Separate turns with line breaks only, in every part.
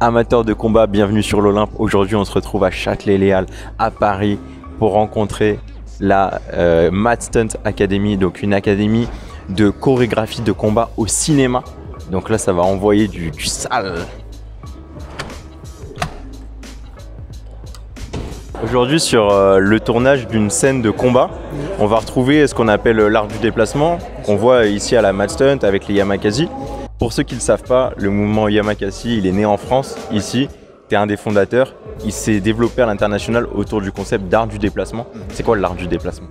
Amateurs de combat, bienvenue sur l'Olympe. Aujourd'hui, on se retrouve à Châtelet-Léal, à Paris, pour rencontrer la Mad Stunt Academy, donc une académie de chorégraphie de combat au cinéma. Donc là, ça va envoyer du sale. Aujourd'hui, sur le tournage d'une scène de combat, on va retrouver ce qu'on appelle l'art du déplacement, qu'on voit ici à la Mad Stunt avec les Yamakasi. Pour ceux qui ne le savent pas, le mouvement Yamakasi, il est né en France, ici. Tu es un des fondateurs. Il s'est développé à l'international autour du concept d'art du déplacement. C'est quoi l'art du déplacement?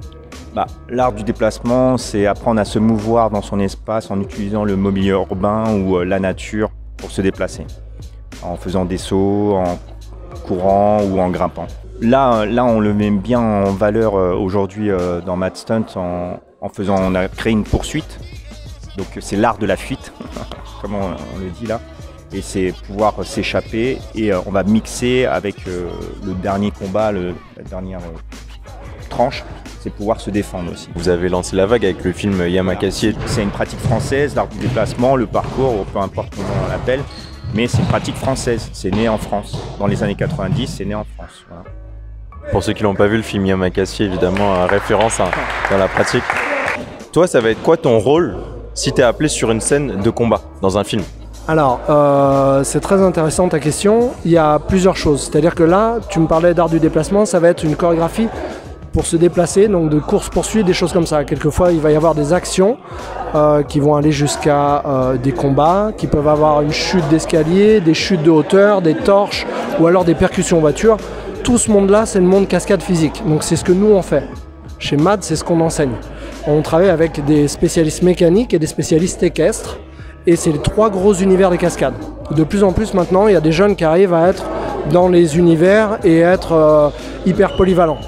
L'art du déplacement, c'est apprendre à se mouvoir dans son espace en utilisant le mobilier urbain ou la nature pour se déplacer. En faisant des sauts, en courant ou en grimpant. Là, on le met bien en valeur aujourd'hui dans Mad Stunt on a créé une poursuite. Donc c'est l'art de la fuite, comme on le dit là. Et c'est pouvoir s'échapper et on va mixer avec le dernier combat, la dernière tranche, c'est pouvoir se défendre aussi.
Vous avez lancé la vague avec le film Yamakasi.
C'est une pratique française, l'art du déplacement, le parcours, peu importe comment on l'appelle, mais c'est une pratique française, c'est né en France. Dans les années 90, c'est né en France. Voilà.
Pour ceux qui l'ont pas vu, le film Yamakasi, évidemment, référence dans la pratique. Toi, ça va être quoi ton rôle si tu es appelé sur une scène de combat dans un film?
Alors, c'est très intéressant ta question. Il y a plusieurs choses. C'est-à-dire que là, tu me parlais d'art du déplacement, ça va être une chorégraphie pour se déplacer, donc de course-poursuite, des choses comme ça. Quelquefois, il va y avoir des actions qui vont aller jusqu'à des combats, qui peuvent avoir une chute d'escalier, des chutes de hauteur, des torches ou alors des percussions voitures. Tout ce monde-là, c'est le monde cascade physique. Donc c'est ce que nous on fait. Chez MAD, c'est ce qu'on enseigne. On travaille avec des spécialistes mécaniques et des spécialistes équestres. Et c'est les trois gros univers des cascades. De plus en plus maintenant, il y a des jeunes qui arrivent à être dans les univers et être hyper polyvalents.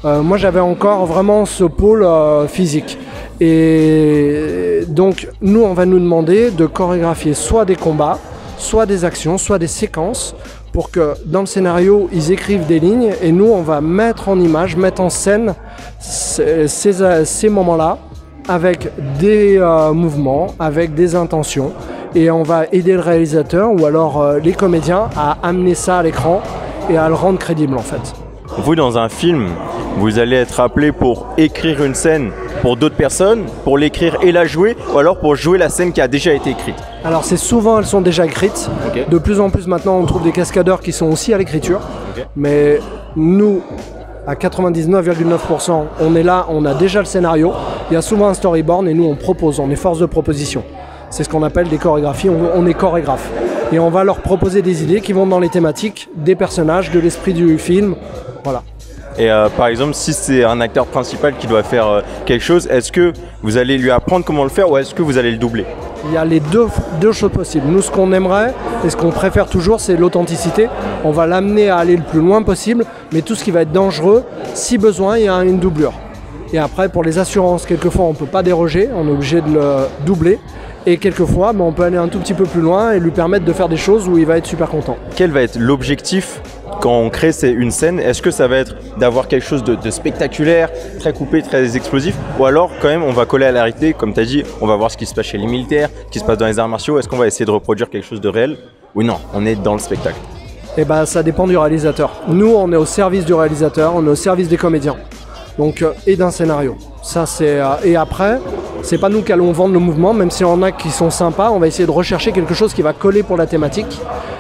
Moi, j'avais encore vraiment ce pôle physique. Et donc, nous, on va nous demander de chorégraphier soit des combats, soit des actions, soit des séquences, pour que dans le scénario, ils écrivent des lignes et nous, on va mettre en image, mettre en scène ces moments-là avec des mouvements, avec des intentions et on va aider le réalisateur ou alors les comédiens à amener ça à l'écran et à le rendre crédible en fait.
Vous, dans un film, vous allez être appelé pour écrire une scène pour d'autres personnes, pour l'écrire et la jouer, ou alors pour jouer la scène qui a déjà été écrite?
Alors c'est souvent, elles sont déjà écrites.
Okay.
De plus en plus maintenant, on trouve des cascadeurs qui sont aussi à l'écriture. Okay. Mais nous, à 99,9%, on est là, on a déjà le scénario. Il y a souvent un storyboard et nous, on propose, on est force de proposition. C'est ce qu'on appelle des chorégraphies, on est chorégraphe. Et on va leur proposer des idées qui vont dans les thématiques, des personnages, de l'esprit du film. Voilà.
Et par exemple, si c'est un acteur principal qui doit faire quelque chose, est-ce que vous allez lui apprendre comment le faire ou est-ce que vous allez le doubler?
Il y a les deux choses possibles. Nous, ce qu'on aimerait et ce qu'on préfère toujours, c'est l'authenticité. On va l'amener à aller le plus loin possible, mais tout ce qui va être dangereux, si besoin, il y a une doublure. Et après, pour les assurances, quelquefois, on ne peut pas déroger, on est obligé de le doubler. Et quelquefois, on peut aller un tout petit peu plus loin et lui permettre de faire des choses où il va être super content.
Quel va être l'objectif quand on crée une scène? Est-ce que ça va être d'avoir quelque chose de spectaculaire, très coupé, très explosif? Ou alors, quand même, on va coller à la réalité, comme tu as dit, on va voir ce qui se passe chez les militaires, ce qui se passe dans les arts martiaux. Est-ce qu'on va essayer de reproduire quelque chose de réel? Ou non, on est dans le spectacle?
Eh ben, ça dépend du réalisateur. Nous, on est au service du réalisateur, on est au service des comédiens. Donc, et d'un scénario. Ça, et après, c'est pas nous qui allons vendre le mouvement, même s'il y en a qui sont sympas, on va essayer de rechercher quelque chose qui va coller pour la thématique.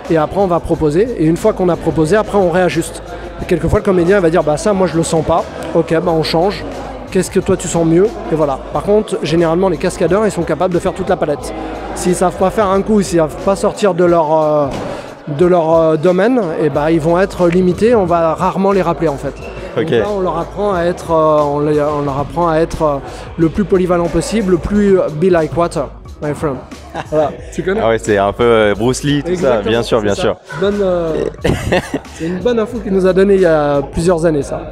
Et après, on va proposer. Et une fois qu'on a proposé, après, on réajuste. Et quelquefois, le comédien va dire, ça, moi, je le sens pas. Ok, on change. Qu'est-ce que toi, tu sens mieux? Et voilà. Par contre, généralement, les cascadeurs, ils sont capables de faire toute la palette. S'ils savent pas faire un coup, s'ils savent pas sortir de leur domaine, et ils vont être limités. On va rarement les rappeler, en fait. Okay. Donc là, on leur apprend à être, le plus polyvalent possible, le plus be like water, my friend. Voilà, tu connais?
Ah ouais, c'est un peu Bruce Lee, tout ça, bien sûr, bien sûr.
C'est une bonne info qu'il nous a donnée il y a plusieurs années, ça.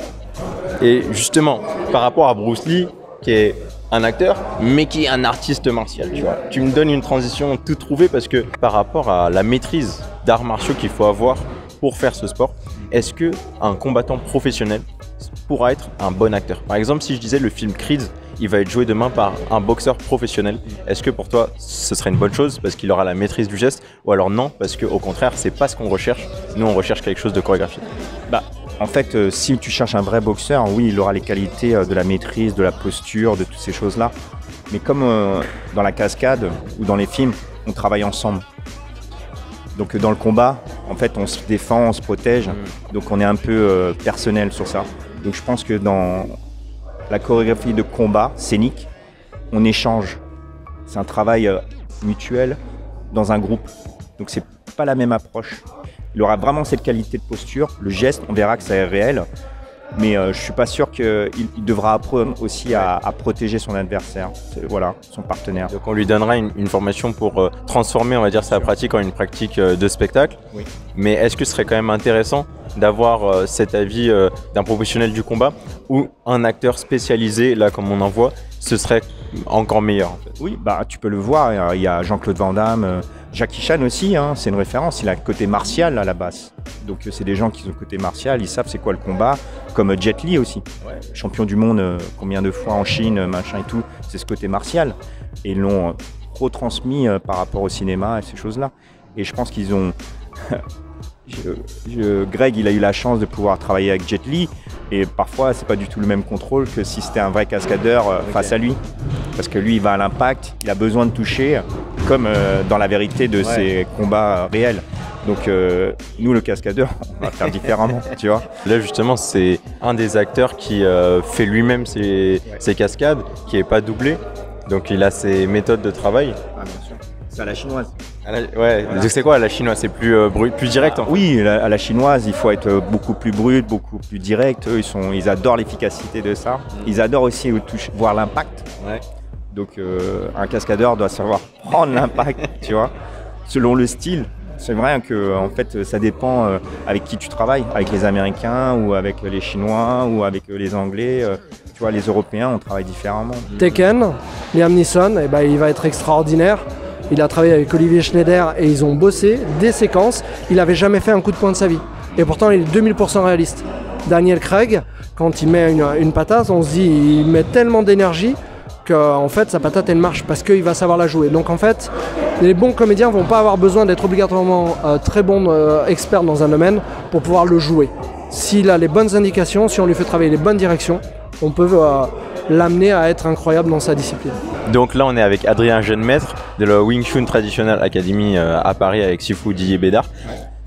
Et justement, par rapport à Bruce Lee, qui est un acteur, mais qui est un artiste martial, tu vois. Tu me donnes une transition toute trouvée parce que par rapport à la maîtrise d'arts martiaux qu'il faut avoir pour faire ce sport, est-ce qu'un combattant professionnel pourra être un bon acteur? Par exemple, si je disais le film Creed, il va être joué demain par un boxeur professionnel. Est-ce que pour toi, ce serait une bonne chose parce qu'il aura la maîtrise du geste, ou alors non, parce qu'au contraire, c'est pas ce qu'on recherche. Nous, on recherche quelque chose de chorégraphié.
En fait, si tu cherches un vrai boxeur, oui, il aura les qualités de la maîtrise, de la posture, de toutes ces choses-là. Mais comme dans la cascade ou dans les films, on travaille ensemble. Donc dans le combat, en fait, on se défend, on se protège. Donc on est un peu personnel sur ça. Donc je pense que dans la chorégraphie de combat scénique, on échange. C'est un travail mutuel dans un groupe. Donc c'est pas la même approche. Il aura vraiment cette qualité de posture. Le geste, on verra que ça est réel. Mais je ne suis pas sûr qu'il devra apprendre aussi à protéger son adversaire, voilà, son partenaire.
Donc on lui donnera une formation pour transformer, on va dire, sa pratique en une pratique de spectacle.
Oui.
Mais est-ce que ce serait quand même intéressant d'avoir cet avis d'un professionnel du combat ou un acteur spécialisé, là comme on en voit, ce serait encore meilleur en fait?
Oui, tu peux le voir, il y a Jean-Claude Van Damme, Jackie Chan aussi, hein, c'est une référence, il a le côté martial à la base. Donc c'est des gens qui ont le côté martial, ils savent c'est quoi le combat, comme Jet Li aussi, champion du monde combien de fois en Chine, machin et tout, c'est ce côté martial. Et ils l'ont retransmis par rapport au cinéma et ces choses-là. Et je pense qu'ils ont... Greg, il a eu la chance de pouvoir travailler avec Jet Li, et parfois c'est pas du tout le même contrôle que si c'était un vrai cascadeur face à lui, parce que lui il va à l'impact, il a besoin de toucher, comme dans la vérité de ses combats réels. Donc nous le cascadeur, on va faire différemment, tu vois.
Là justement c'est un des acteurs qui fait lui-même ses cascades, qui est pas doublé, donc il a ses méthodes de travail.
Ah, bien sûr. C'est à la chinoise.
Ouais, voilà. C'est quoi à la chinoise? C'est plus plus direct en fait.
Oui, à la chinoise, il faut être beaucoup plus brut, beaucoup plus direct. Eux, ils adorent l'efficacité de ça. Ils adorent aussi voir l'impact.
Ouais.
Donc un cascadeur doit savoir prendre l'impact, tu vois, selon le style. C'est vrai que en fait, ça dépend avec qui tu travailles, avec les Américains ou avec les Chinois ou avec les Anglais. Tu vois, les Européens, on travaille différemment.
Tekken, Liam Neeson, il va être extraordinaire. Il a travaillé avec Olivier Schneider et ils ont bossé des séquences. Il n'avait jamais fait un coup de poing de sa vie. Et pourtant, il est 2000% réaliste. Daniel Craig, quand il met une patate, on se dit il met tellement d'énergie qu'en fait, sa patate, elle marche parce qu'il va savoir la jouer. Donc en fait, les bons comédiens ne vont pas avoir besoin d'être obligatoirement très bons experts dans un domaine pour pouvoir le jouer. S'il a les bonnes indications, si on lui fait travailler les bonnes directions, on peut l'amener à être incroyable dans sa discipline.
Donc là, on est avec Adrien Jeune-Maître de la Wing Chun Traditional Academy à Paris avec Sifu Didier Bédard.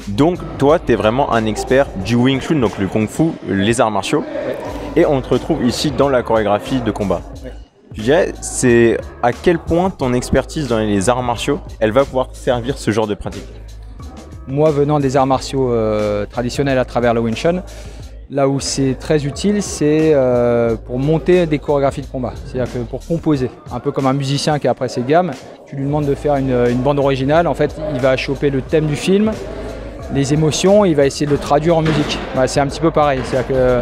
Donc toi, tu es vraiment un expert du Wing Chun, donc le Kung Fu, les arts martiaux. Et on te retrouve ici dans la chorégraphie de combat. Tu dirais, c'est à quel point ton expertise dans les arts martiaux, elle va pouvoir servir ce genre de pratique?
Moi, venant des arts martiaux traditionnels à travers le Wing Chun, là où c'est très utile, c'est pour monter des chorégraphies de combat. C'est-à-dire que pour composer, un peu comme un musicien qui a après ses gammes, tu lui demandes de faire une bande originale. En fait, il va choper le thème du film, les émotions, il va essayer de le traduire en musique. Voilà, c'est un petit peu pareil. C'est-à-dire que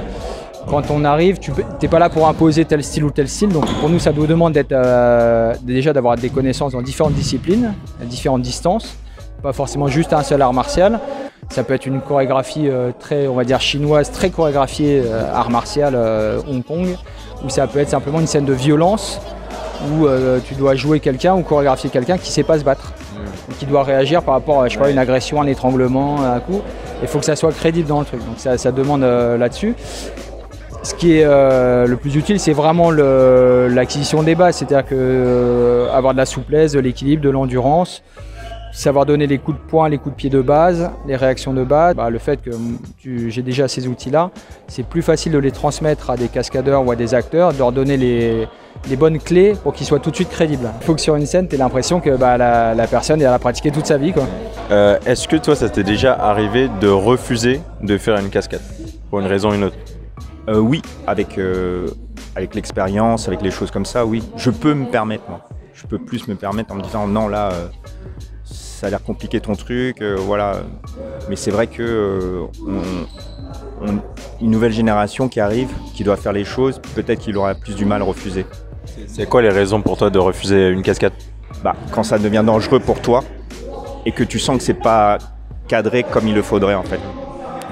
quand on arrive, tu n'es pas là pour imposer tel style ou tel style. Donc pour nous, ça nous demande déjà d'avoir des connaissances dans différentes disciplines, à différentes distances. Pas forcément juste un seul art martial. Ça peut être une chorégraphie très, on va dire, chinoise, très chorégraphiée, art martial Hong Kong, ou ça peut être simplement une scène de violence où tu dois jouer quelqu'un ou chorégraphier quelqu'un qui ne sait pas se battre, qui doit réagir par rapport à une agression, un étranglement, un coup. Il faut que ça soit crédible dans le truc, donc ça demande là-dessus. Ce qui est le plus utile, c'est vraiment l'acquisition des bases, c'est-à-dire avoir de la souplesse, de l'équilibre, de l'endurance. Savoir donner les coups de poing, les coups de pied de base, les réactions de base. Le fait que j'ai déjà ces outils-là, c'est plus facile de les transmettre à des cascadeurs ou à des acteurs, de leur donner les bonnes clés pour qu'ils soient tout de suite crédibles. Il faut que sur une scène, tu aies l'impression que la personne elle a pratiqué toute sa vie, quoi.
Est-ce que toi, ça t'est déjà arrivé de refuser de faire une cascade pour une raison ou une autre?
Oui, avec l'expérience, avec les choses comme ça, oui. Je peux me permettre, moi. Je peux plus me permettre en me disant non, là... ça a l'air compliqué ton truc, voilà. Mais c'est vrai que une nouvelle génération qui arrive, qui doit faire les choses, peut-être qu'il aura plus du mal à refuser.
C'est quoi les raisons pour toi de refuser une cascade?
Quand ça devient dangereux pour toi et que tu sens que c'est pas cadré comme il le faudrait en fait.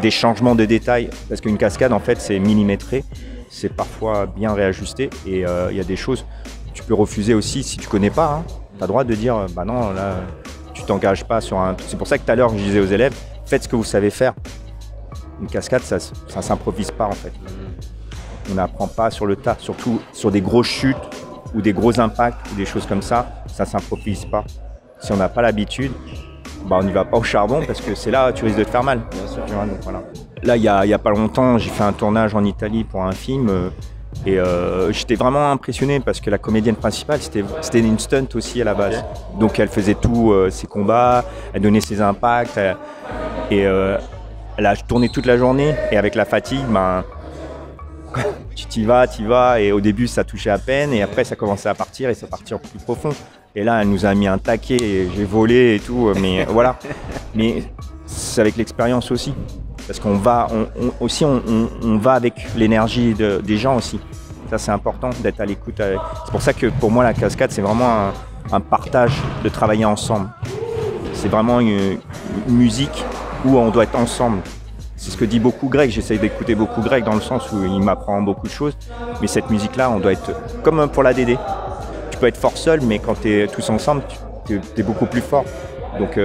Des changements de détails, parce qu'une cascade en fait c'est millimétré c'est parfois bien réajusté et il y a des choses tu peux refuser aussi si tu connais pas. Hein. Tu as le droit de dire bah non, là tu t'engages pas sur un. C'est pour ça que tout à l'heure je disais aux élèves, faites ce que vous savez faire. Une cascade, ça s'improvise pas en fait. On n'apprend pas sur le tas, surtout sur des grosses chutes ou des gros impacts ou des choses comme ça s'improvise pas. Si on n'a pas l'habitude, bah on n'y va pas au charbon parce que c'est là tu risques de te faire mal. Bien sûr. Donc, voilà. Là, il y a pas longtemps, j'ai fait un tournage en Italie pour un film et j'étais vraiment impressionné parce que la comédienne principale, c'était une stunt aussi à la base. Okay. Donc elle faisait tous ses combats, elle donnait ses impacts elle a tourné toute la journée et avec la fatigue, ben, tu t'y vas et au début ça touchait à peine et après ça commençait à partir et ça partit plus profond. Et là, elle nous a mis un taquet et j'ai volé et tout, mais voilà. Mais c'est avec l'expérience aussi. Parce qu'on va, on va avec l'énergie des gens aussi. Ça, c'est important d'être à l'écoute. C'est pour ça que pour moi, la cascade, c'est vraiment un partage de travailler ensemble. C'est vraiment une musique où on doit être ensemble. C'est ce que dit beaucoup Greg. J'essaye d'écouter beaucoup Greg dans le sens où il m'apprend beaucoup de choses. Mais cette musique-là, on doit être comme pour la DD. Tu peux être fort seul, mais quand tu es tous ensemble, tu es beaucoup plus fort. Donc,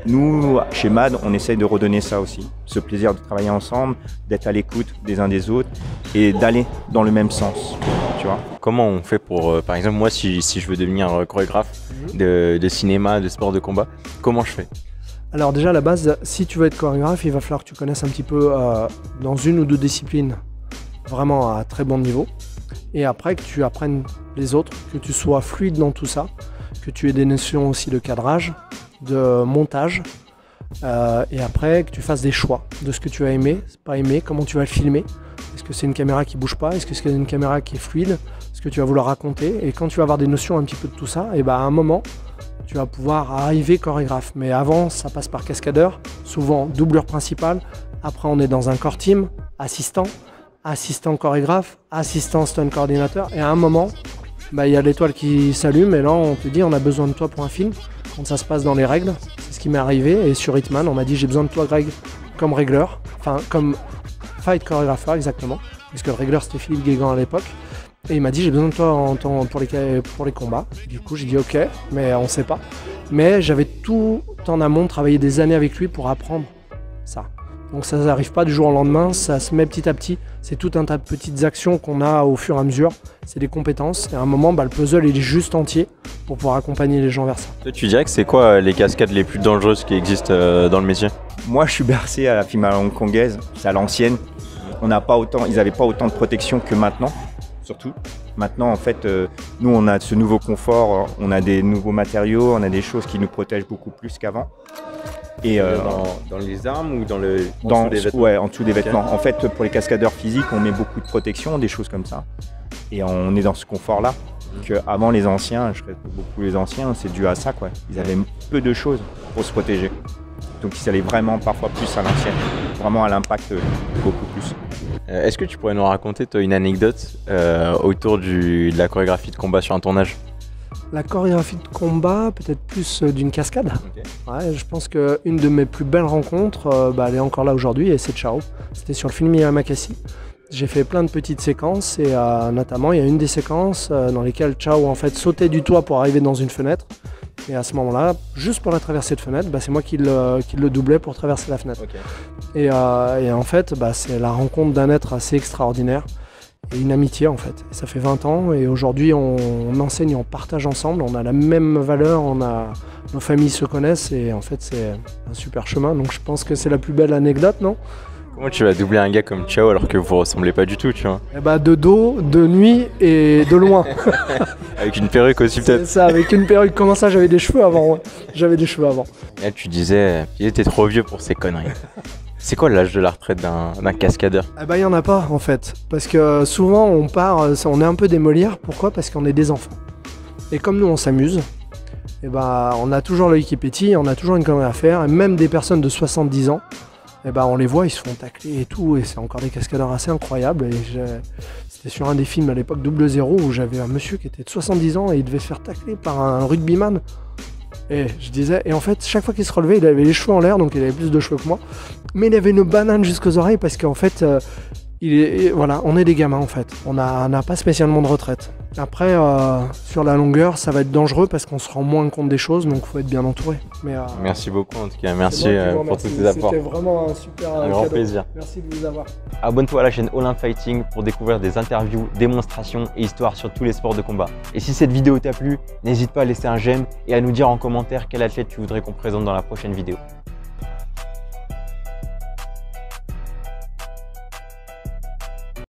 nous, chez MAD, on essaye de redonner ça aussi. Ce plaisir de travailler ensemble, d'être à l'écoute des uns des autres et d'aller dans le même sens. Tu vois.
Comment on fait pour, par exemple, moi, si je veux devenir chorégraphe de cinéma, de sport de combat, comment je fais ?
Alors déjà, à la base, si tu veux être chorégraphe, il va falloir que tu connaisses un petit peu dans une ou deux disciplines, vraiment à très bon niveau. Et après, que tu apprennes les autres, que tu sois fluide dans tout ça, que tu aies des notions aussi de cadrage, de montage, et après que tu fasses des choix de ce que tu as aimé, pas aimé, comment tu vas le filmer. Est-ce que c'est une caméra qui bouge pas? Est-ce que c'est une caméra qui est fluide? Est-ce que tu vas vouloir raconter? Et quand tu vas avoir des notions un petit peu de tout ça, et ben à un moment, tu vas pouvoir arriver chorégraphe. Mais avant, ça passe par cascadeur, souvent doublure principale. Après, on est dans un core team, assistant chorégraphe, assistant stunt coordinateur. Et à un moment, il y a l'étoile qui s'allume et là, on te dit on a besoin de toi pour un film. Quand ça se passe dans les règles, c'est ce qui m'est arrivé. Et sur Hitman, on m'a dit j'ai besoin de toi, Greg, comme régleur, enfin comme fight chorégrapheur exactement, puisque le régleur c'était Philippe Guégan à l'époque. Et il m'a dit j'ai besoin de toi pour les combats. Du coup j'ai dit ok, mais on sait pas. Mais j'avais tout en amont travaillé des années avec lui pour apprendre ça. Donc ça n'arrive pas du jour au lendemain, ça se met petit à petit. C'est tout un tas de petites actions qu'on a au fur et à mesure. C'est des compétences. Et à un moment, le puzzle il est juste entier pour pouvoir accompagner les gens vers ça.
Toi, tu dirais que c'est quoi les cascades les plus dangereuses qui existent dans le métier?
Moi, je suis bercé à la film hongkongaise, c'est à l'ancienne. Ils n'avaient pas autant de protection que maintenant, surtout. Maintenant, en fait, nous, on a ce nouveau confort, on a des nouveaux matériaux, on a des choses qui nous protègent beaucoup plus qu'avant. Et
dans les armes ou en
dessous des vêtements? Ouais, en dessous des vêtements. En fait, pour les cascadeurs physiques, on met beaucoup de protection, des choses comme ça. Et on est dans ce confort-là. Avant les anciens, je respecte beaucoup les anciens, c'est dû à ça, quoi. Ils avaient peu de choses pour se protéger. Donc ils allaient vraiment parfois plus à l'ancienne, vraiment à l'impact beaucoup plus.
Est-ce que tu pourrais nous raconter toi, une anecdote autour de la chorégraphie de combat sur un tournage?
La chorégraphie de combat, peut-être plus d'une cascade. Okay. Ouais, je pense qu'une de mes plus belles rencontres, elle est encore là aujourd'hui et c'est Chao. C'était sur le film Yamakasi. J'ai fait plein de petites séquences et notamment il y a une des séquences dans lesquelles Chao en fait sautait du toit pour arriver dans une fenêtre. Et à ce moment-là, juste pour la traversée de fenêtre, c'est moi qui le doublais pour traverser la fenêtre. Okay. Et en fait, c'est la rencontre d'un être assez extraordinaire. Et une amitié en fait. Et ça fait 20 ans et aujourd'hui on enseigne, on partage ensemble, on a la même valeur, nos familles se connaissent et en fait c'est un super chemin. Donc je pense que c'est la plus belle anecdote, non?
Comment tu vas doubler un gars comme Chao alors que vous ressemblez pas du tout, tu vois?
De dos, de nuit et de loin.
Avec une perruque aussi peut-être?
C'est ça, avec une perruque. Comment ça, j'avais des cheveux avant, ouais. J'avais des cheveux avant.
Et là tu disais, il était trop vieux pour ces conneries. C'est quoi l'âge de la retraite d'un cascadeur?
Il n'y en a pas en fait, parce que souvent on est un peu des Molières. Pourquoi? Parce qu'on est des enfants. Et comme nous on s'amuse, on a toujours l'œil qui pétille, on a toujours une connerie à faire, et même des personnes de 70 ans, on les voit, ils se font tacler et tout, et c'est encore des cascadeurs assez incroyables. Et c'était sur un des films à l'époque 00 où j'avais un monsieur qui était de 70 ans et il devait se faire tacler par un rugbyman. Et je disais, et en fait, chaque fois qu'il se relevait, il avait les cheveux en l'air, donc il avait plus de cheveux que moi. Mais il avait une banane jusqu'aux oreilles parce qu'en fait, Voilà, on est des gamins en fait. On n'a pas spécialement de retraite. Après, sur la longueur, ça va être dangereux parce qu'on se rend moins compte des choses, donc il faut être bien entouré. Mais,
merci beaucoup en tout cas, merci pour tous tes apports.
C'était vraiment un super
grand
cadeau.
plaisir.
Merci de vous avoir.
Abonne-toi à la chaîne Olympe Fighting pour découvrir des interviews, démonstrations et histoires sur tous les sports de combat. Et si cette vidéo t'a plu, n'hésite pas à laisser un j'aime et à nous dire en commentaire quel athlète tu voudrais qu'on présente dans la prochaine vidéo.